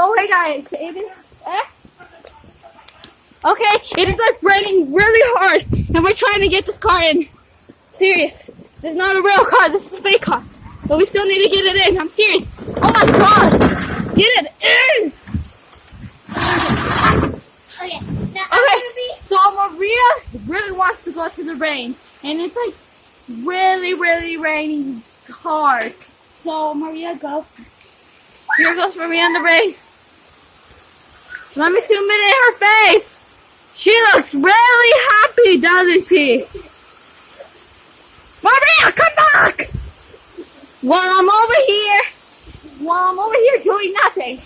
So hey guys, it is okay. It is like raining really hard, and we're trying to get this car in. Serious. This is not a real car. This is a fake car, but we still need to get it in. I'm serious. Oh my god, get it in. Okay. Now Okay. So Maria really wants to go to the rain, and it's like really raining hard. So Maria, go. Here goes Maria in the rain. Let me zoom it in her face. She looks really happy, doesn't she? Maria, come back! While I'm over here doing nothing.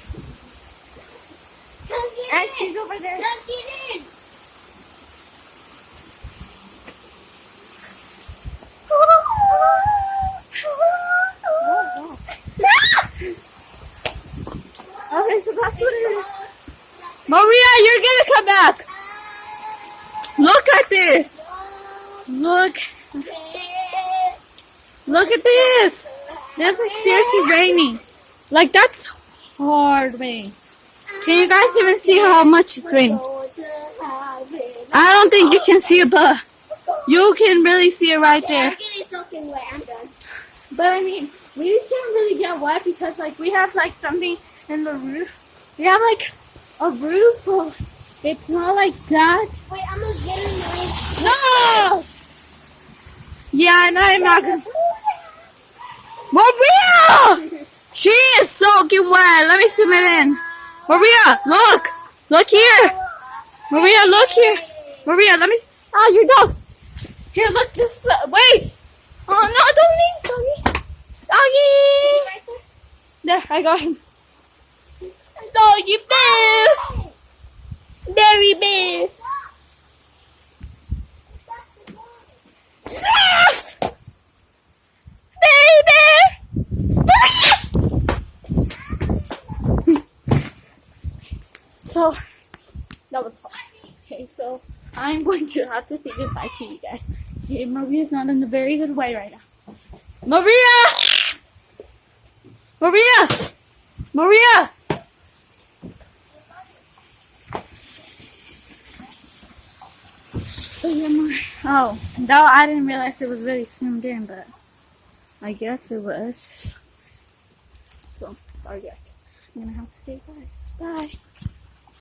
And she's over there. Don't get in. Okay, so that's what it is. Maria, you're gonna come back. Look at this. Look at this. It's like seriously raining. Like that's hard rain. Can you guys even see how much it's raining? I don't think you can see it, but you can really see it right there. I'm getting soaking wet. I'm done. But I mean, we can't really get wet because like we have like something in the roof. We have like a roof, so it's not like that. Wait, I'm gonna get in my. No! Yeah, and I'm not gonna. Maria! She is soaking wet. Let me zoom it in. Maria, look! Look here! Maria, look here! Maria, let me. Oh, your dog! Here, look this. Wait! Oh no, don't leave, doggy! Doggy! There, I got him. Doggy bear! Berry bear! Yes! Baby! So, that was fun. Okay, so I'm going to have to say goodbye to you guys. Okay, Maria's not in a very good way right now. Maria! Maria! Maria! So yeah, oh, no, I didn't realize it was really zoomed in, but I guess it was. So, sorry guys. I'm gonna have to say bye. Bye.